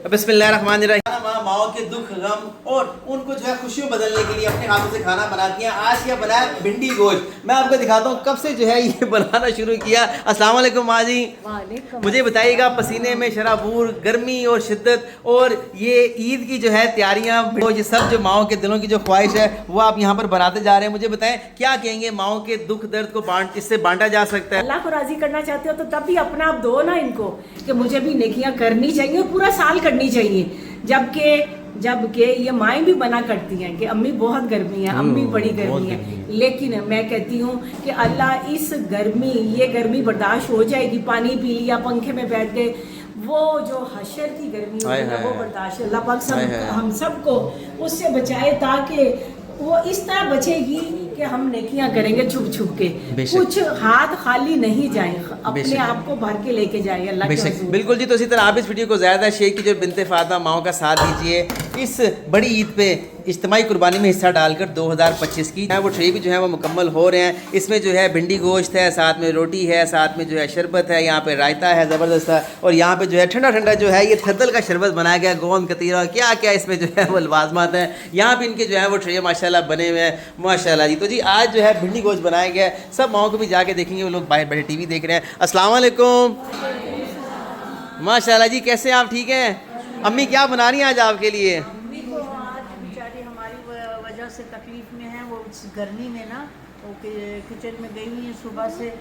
बिस्मिल्लाहिर्रहमानिर्रहीम। माओ के दुख गम और उनको जो है खुशियों बदलने के लिए अपने हाथों से खाना बनाती हैं। आज क्या बनाया? भिंडी गोश्त। मैं आपको दिखाता हूँ कब से जो है ये बनाना शुरू किया। अस्सलाम वालेकुम माँ जी। मुझे बताइएगा, पसीने में शराबूर, गर्मी और शिद्दत और ये ईद की जो है तैयारियाँ, ये सब जो माओ के दिलों की जो ख्वाहिश है वो आप यहाँ पर बनाते जा रहे हैं। मुझे बताएं क्या कहेंगे, माओ के दुख दर्द को इससे बांटा जा सकता है? अल्लाह को राजी करना चाहते हो तो तब भी अपना आप दो ना इनको कि मुझे भी नेकियां करनी चाहिए और पूरा साल करनी चाहिए। जबकि ये माएँ भी मना करती हैं कि अम्मी बहुत गर्मी है, अम्मी बड़ी गर्मी है, लेकिन मैं कहती हूँ कि अल्लाह इस गर्मी, ये गर्मी बर्दाश्त हो जाएगी, पानी पी लिया, पंखे में बैठ गए, वो जो हशर की गर्मी होती है वो बर्दाश्त अल्लाह पाक हम सबको उससे बचाए, ताकि वो इस तरह बचेगी कि हम नेकियां करेंगे छुप छुप के, कुछ हाथ खाली नहीं जाए, अपने आप को भर के लेके जाए अल्लाह के हुजूर। बिल्कुल जी। तो इसी तरह आप इस वीडियो को ज़्यादा शेयर कीजिए, बिनते फातिमा माओ का साथ दीजिए। इस बड़ी ईद पे इज्तिमाई कुर्बानी में हिस्सा डालकर 2025 की वो ट्रे भी जो है वो मुकम्मल हो रहे हैं। इसमें जो है भिंडी गोश्त है, साथ में रोटी है, साथ में जो है शरबत है, यहाँ पे रायता है ज़बरदस्त है, और यहाँ पे जो है ठंडा ठंडा जो है ये थद्दल का शरबत बनाया गया, गोंद कतीरा, क्या क्या इसमें जो है वो लवाजमात हैं। यहाँ पे इनके जो है वो ट्रे माशाल्लाह बने हुए हैं, माशाल्लाह जी। तो जी आज जो है भिंडी गोश्त बनाया गया है। सब माओ को भी जाके देखेंगे, वो लोग बाहर बैठे टीवी देख रहे हैं। अस्सलाम वालेकुम। माशाल्लाह जी, कैसे आप? ठीक हैं? अम्मी क्या बना रही हैं आज आपके लिए? अम्मी को आज बेचारी हमारी वजह से तकलीफ में है, वो गर्मी में ना वो किचन में गई हुई है सुबह से।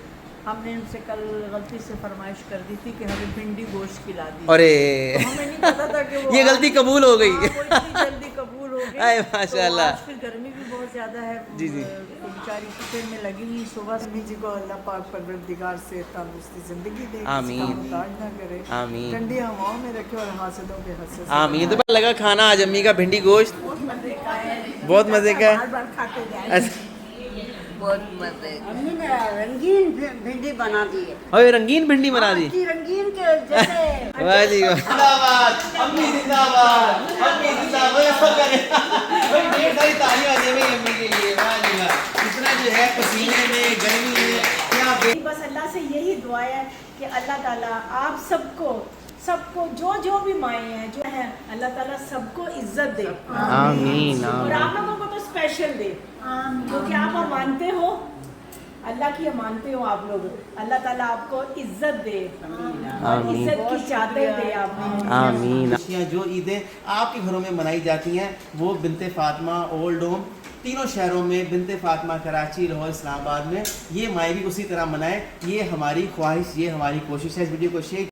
हमने उनसे कल गलती से फरमाइश कर दी थी कि हमें भिंडी गोश्त खिला दी। अरे तो हमें नहीं पता था कि वो ये गलती कबूल हो गई। इतनी जल्दी कबूल हो गई। अरे माशाल्लाह। तो आज फिर गर्मी भी बहुत ज़्यादा है जी जी। तो बेचारी किचन में लगी हुई सुबह से। अम्मी जी को अल्लाह पाक परवरदिगार से तंदुरुस्ती ज़िंदगी दे, आमीन। इसका मुहताज ना करे, आमीन। ठंडी हवाओं में रखे और हासिलों के हंसे। आमीन। तो पता लगा खाना आज अम्मी का भिंडी गोश्त बहुत मज़े का है। बार बार खाते जाए। बहुत मजे। अम्मी ने रंगीन भिंडी बना दी है। और रंगीन भिंडी बना दी। रंगीन के जैसे वाह जी वाह। जिंदाबाद अम्मी, जिंदाबाद अम्मी, जिंदाबाद। भाई ढेर सारी तालियां दे रही अम्मी के लिए। वाह जी वाह। इतना जो है पसीने में, गर्मी में, क्या बस अल्लाह से यही दुआ है कि अल्लाह ताला आप सबको जो भी माएँ हैं जो है, अल्लाह ताला सबको इज्जत दे। आमीन। और आप लोगों को तो स्पेशल दे, क्योंकि आप मानते हो अल्लाह की, मानते हो आप लोग, अल्लाह ताला आपको इज्जत दे और इज्जत की चादर दे आप। आमीन। जो ईदें आपके घरों में मनाई जाती हैं वो बिनते फातिमा, ओल्ड होम, तीनों शहरों में, बिनते फातिमा, कराची, लाहौर, इस्लामाबाद में, ये माएँ भी उसी तरह मनाएं। ये हमारी ख्वाहिश, ये हमारी कोशिश है। इस वीडियो को शेयर